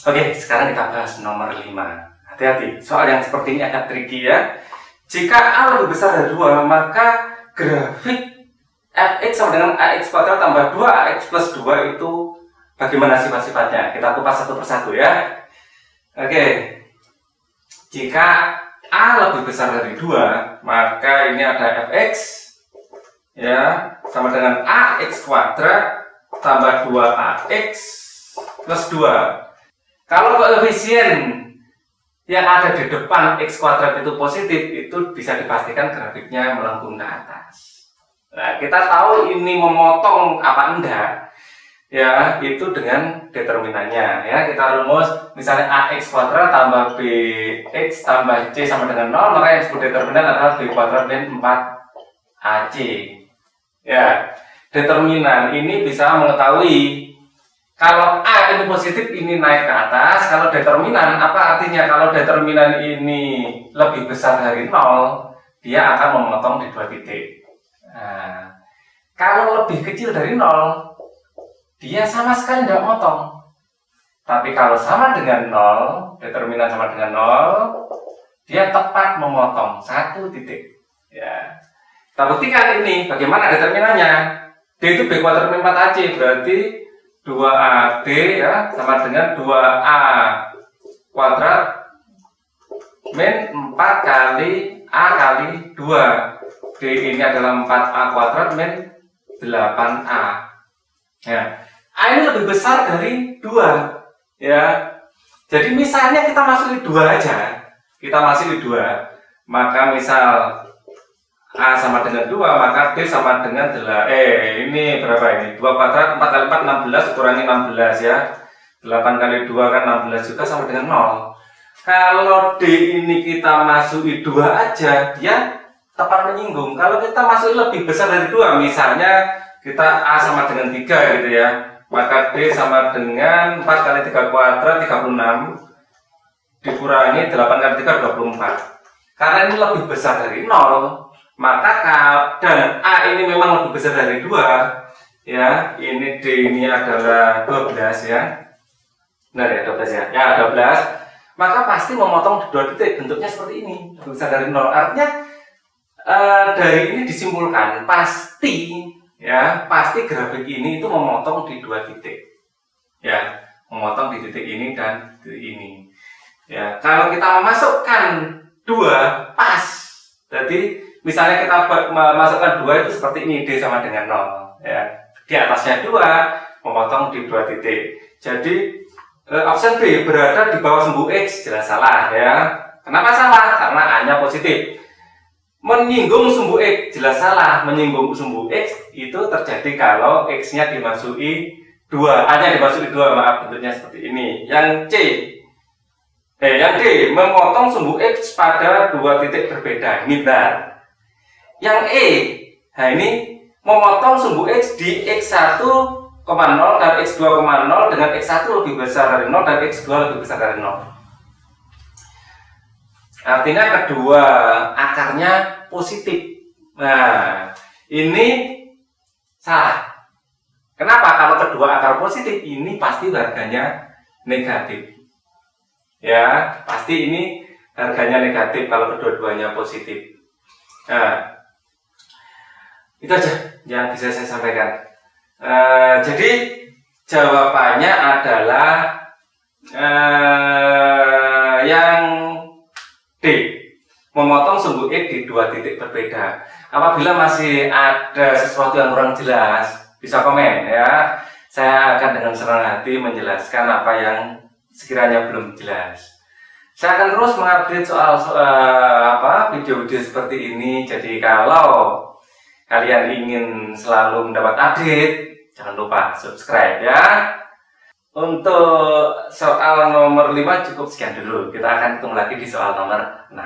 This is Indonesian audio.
Oke, sekarang kita bahas nomor 5. Hati-hati, soal yang seperti ini agak tricky ya. Jika A lebih besar dari 2, maka grafik fx sama dengan ax kuadrat tambah 2ax plus 2 itu bagaimana sifat-sifatnya? Kita kupas satu persatu ya. Oke, jika A lebih besar dari 2, maka ini ada fx ya, sama dengan ax kuadrat tambah 2ax plus 2. Kalau koefisien yang ada di depan x kuadrat itu positif, itu bisa dipastikan grafiknya melengkung ke atas. Nah, kita tahu ini memotong apa enggak ya, itu dengan determinannya ya. Kita rumus misalnya ax kuadrat tambah bx tambah c sama dengan 0, maka yang disebut determinan adalah b kuadrat min 4ac ya. Determinan ini bisa mengetahui kalau A ini positif, ini naik ke atas. Kalau determinan, apa artinya? Kalau determinan ini lebih besar dari 0, dia akan memotong di 2 titik. Nah, kalau lebih kecil dari 0, dia sama sekali tidak memotong. Tapi kalau sama dengan 0, determinan sama dengan 0, dia tepat memotong 1 titik. Ya. Kita buktikan ini, bagaimana determinannya. D itu B kuadrat min 4AC, berarti 2AD ya sama dengan 2A kuadrat min 4 kali A kali 2. D ini adalah 4A kuadrat min 8A ya. A ini lebih besar dari 2 ya. Jadi misalnya kita masukin 2 aja, kita masukin 2, maka misal A sama dengan 2, maka D sama dengan ini berapa ini? 2 kuadrat, 4 kali 4, 16, kurangi 16 ya. 8 kali 2 kan 16 juga sama dengan 0. Kalau D ini kita masuki 2 aja, dia tepat menyinggung. Kalau kita masuki lebih besar dari 2, misalnya kita A sama dengan 3 gitu ya, maka D sama dengan 4 kali 3 kuadrat, 36, dikurangi 8 kali 3, 24. Karena ini lebih besar dari 0, maka dan A ini memang lebih besar dari 2 ya, ini D ini adalah 12 ya, benar ya 12 ya, ya 12, maka pasti memotong di 2 titik, bentuknya seperti ini, lebih besar dari 0. Artinya dari ini disimpulkan pasti ya, pasti grafik ini itu memotong di 2 titik ya, memotong di titik ini dan titik ini ya. Kalau kita memasukkan 2 pas, jadi misalnya kita masukkan 2 itu seperti ini, D sama dengan 0 ya. Di atasnya 2, memotong di 2 titik. Jadi option B berada di bawah sumbu X, jelas salah ya. Kenapa salah? Karena A-nya positif. Menyinggung sumbu X, jelas salah. Menyinggung sumbu X itu terjadi kalau X-nya dimasuki 2, A-nya dimasuki 2, maaf, bentuknya seperti ini. Yang C, yang D, memotong sumbu X pada 2 titik berbeda. Ini benar. Yang E, nah ini memotong sumbu X di X1,0 dan X2,0 dengan X1 lebih besar dari 0 dan X2 lebih besar dari 0. Artinya kedua akarnya positif. Nah, ini salah. Kenapa? Kalau kedua akar positif, ini pasti harganya negatif. Ya, pasti ini harganya negatif kalau kedua-duanya positif. Nah, itu aja yang bisa saya sampaikan. Jadi jawabannya adalah yang D, memotong sumbu X di 2 titik berbeda. Apabila masih ada sesuatu yang kurang jelas, bisa komen ya. Saya akan dengan senang hati menjelaskan apa yang sekiranya belum jelas. Saya akan terus mengupdate soal video-video seperti ini. Jadi kalau kalian ingin selalu mendapat update, jangan lupa subscribe ya. Untuk soal nomor 5 cukup sekian dulu. Kita akan ketemu lagi di soal nomor 6.